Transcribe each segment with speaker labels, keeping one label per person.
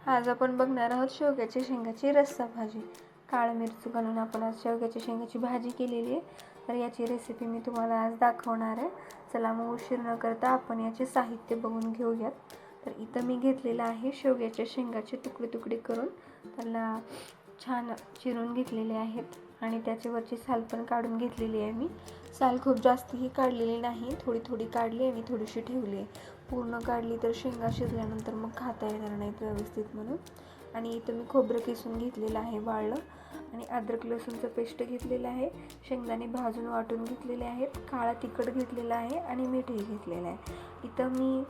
Speaker 1: आज आपण बघणार आहोत शेवग्याच्या शेंगाची रस्सा भाजी. काळं मिरची घालून आपण आज शेवग्याच्या शेंगाची भाजी केलेली आहे. तर याची रेसिपी मी तुम्हाला आज दाखवणार आहे. चला मग उशीर न करता आपण याचे साहित्य बघून घेऊयात. तर इथं मी घेतलेलं आहे शेवग्याच्या शेंगाचे तुकडे तुकडे करून त्याला छान चिरून घेतलेले आहेत आणि त्याच्यावरची साल पण काढून घेतलेली आहे. मी साल खूप जास्तही काढलेली नाही, थोडी थोडी काढली आणि थोडीशी ठेवली आहे. पूर्ण काढली तर शेंगा शिजल्यानंतर मग खाता येणार नाहीत व्यवस्थित म्हणून. आणि इथं मी खोबरं किसून घेतलेलं आहे वाळलं, आणि अद्रक लसूणचं पेस्ट घेतलेलं आहे. शेंगदाणे भाजून वाटून घेतलेले आहेत. काळा तिखट घेतलेला आहे आणि मीठही घेतलेलं आहे. इथं मी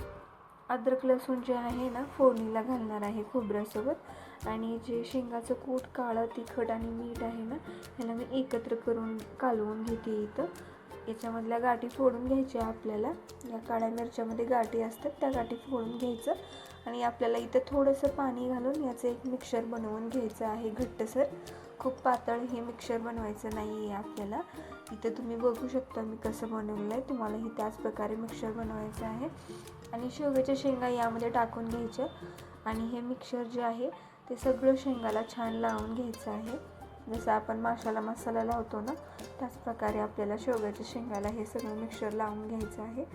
Speaker 1: अद्रक लसूण जे आहे ना फोडणीला घालणार आहे खोबऱ्यासोबत. आणि जे शेंगाचं कूट, काळं तिखट आणि मीठ आहे ना, ह्याला मी एकत्र करून कालवून घेते. इथं याच्यामधल्या गाठी फोडून घ्यायच्या आपल्याला. या काळ्या मिरच्यामध्ये गाठी असतात, त्या गाठी फोडून घ्यायचं आणि आपल्याला इथं थोडंसं पाणी घालून याचं एक मिक्सर बनवून घ्यायचं आहे घट्टसर. खूप पातळ हे मिक्सर बनवायचं नाही आहे आपल्याला. इथं तुम्ही बघू शकता मी कसं बनवलं आहे. तुम्हालाही त्याच प्रकारे मिक्सर बनवायचं आहे. आणि शेवग्याच्या शेंगा यामध्ये टाकून घ्यायच्या आणि हे मिक्सर जे आहे ते सगळं शेंगाला छान लावून घ्यायचं आहे. जसं आपण माशाला मसाला लावतो ना, त्याच प्रकारे आपल्याला शेवग्याच्या शेंगाला हे सगळं मिक्सर लावून घ्यायचं आहे.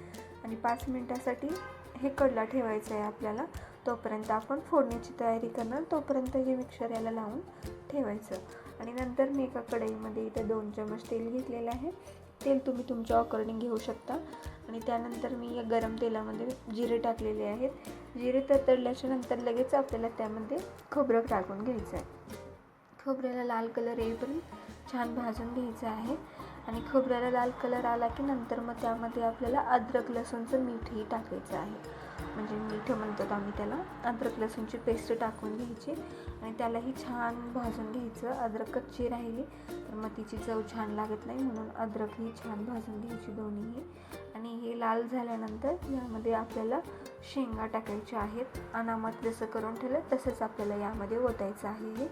Speaker 1: आणि 5 मिनटासाठी हे कडला ठेवायचं आहे आपल्याला. तोपर्यंत आपण फोडणीची तयारी करणार, तोपर्यंत हे मिक्सर याला लावून ठेवायचं. आणि नंतर मी एका कढईमध्ये इथं 2 चमच तेल घेतलेलं आहे. तेल तुम्ही तुमच्या अकॉर्डिंग घेऊ शकता. आणि त्यानंतर मी या गरम तेलामध्ये जिरे टाकलेले आहेत. जिरे तडतडल्याच्या नंतर लगेच आपल्याला त्यामध्ये खोबरं टाकून घ्यायचं आहे. खोबऱ्याला लाल कलर येईपर्यंत छान भाजून घ्यायचं आहे. आणि खोबऱ्याला लाल कलर आला की नंतर मग त्यामध्ये आपल्याला अद्रक लसूणचं मीठही टाकायचं आहे. म्हणजे मीठ म्हणतात आम्ही त्याला. अद्रक लसूणची पेस्ट टाकून घ्यायची आणि त्यालाही छान भाजून घ्यायचं. अद्रक कच्ची राहिली तर मग तिची चव छान लागत नाही, म्हणून अद्रकही छान भाजून घ्यायची दोन्हीही. आणि हे लाल झाल्यानंतर यामध्ये आपल्याला शेंगा टाकायच्या आहेत. अनामत जसं करून ठेवलं तसंच आपल्याला यामध्ये ओतायचं आहे हे.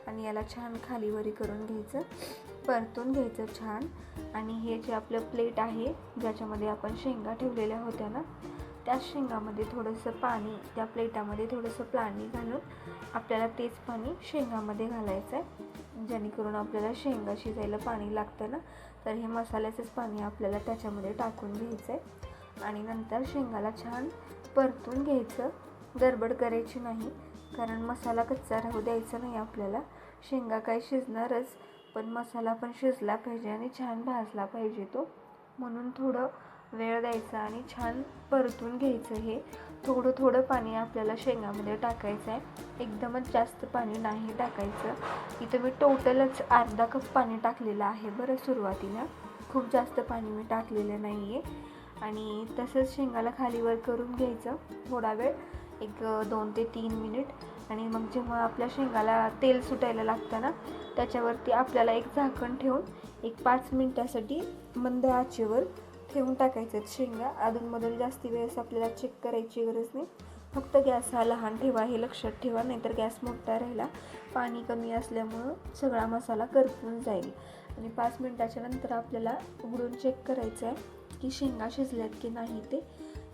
Speaker 1: आणि याला छान खालीवरी करून घ्यायचं, परतून घ्यायचं छान. आणि हे जे आपलं प्लेट आहे ज्याच्यामध्ये आपण शेंगा ठेवलेल्या होत्या ना, त्या शेंगामध्ये थोडंसं पाणी, त्या प्लेटामध्ये थोडंसं पाणी घालून आपल्याला तेच पाणी शेंगामध्ये घालायचं आहे. जेणेकरून आपल्याला शेंगा शिजायला पाणी लागतं ना, तर हे मसाल्याचंच पाणी आपल्याला त्याच्यामध्ये टाकून घ्यायचं आहे. आणि नंतर शेंगाला छान परतून घ्यायचं. गडबड करायची नाही, कारण मसाला कच्चा राहू द्यायचा नाही आपल्याला. शेंगा काय शिजणारच, पण मसाला पण शिजला पाहिजे आणि छान भाजला पाहिजे तो, म्हणून थोडं वेळ द्यायचा आणि छान परतून घ्यायचं. हे थोडं थोडं पाणी आपल्याला शेंगामध्ये टाकायचं आहे, एकदमच जास्त पाणी नाही टाकायचं. इथं मी टोटलच अर्धा कप पाणी टाकलेलं आहे बरं सुरुवातीला, खूप जास्त पाणी मी टाकलेलं नाही आहे. आणि तसंच शेंगाला खालीवर करून घ्यायचं थोडा वेळ, एक 2 ते 3 मिनिट. आणि मग जेव्हा आपल्या शेंगाला तेल सुटायला लागतं ना, त्याच्यावरती आपल्याला एक झाकण ठेवून एक 5 मिनिटासाठी मंद आचेवर ठेवून टाकायचं शेंगा. अधूनमधून जास्ती वेळेस आपल्याला चेक करायची गरज नाही. फक्त गॅस हा लहान ठेवा, हे लक्षात ठेवा, नाहीतर गॅस मोठा राहिला, पाणी कमी असल्यामुळं सगळा मसाला करपून जाईल. आणि 5 मिनिटाच्या नंतर आपल्याला उघडून चेक करायचं आहे की शेंगा शिजल्यात की नाही ते.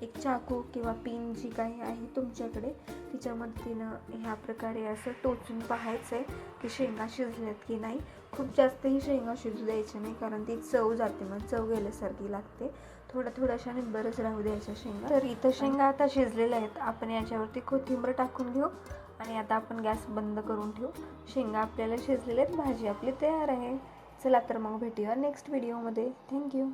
Speaker 1: एक चाकू किंवा पिन जी काही आहे तुमच्याकडे, तिच्या मदतीनं ह्या प्रकारे असं टोचून पाहायचं आहे की शेंगा शिजल्यात की नाही. खूप जास्तही शेंगा शिजू द्यायच्या नाही, कारण ती चव जाते, मग चव गेल्यासारखी लागते. थोड्याशाने बरंच राहू द्यायच्या शेंगा. तर इथं शेंगा आता शिजलेल्या आहेत. आपण याच्यावरती कोथिंबीर टाकून घेऊ आणि आता आपण गॅस बंद करून ठेवू. शेंगा आपल्याला शिजलेल्या आहेत, भाजी आपली तयार आहे. चला तर मग भेटूया नेक्स्ट व्हिडिओमध्ये. थँक्यू.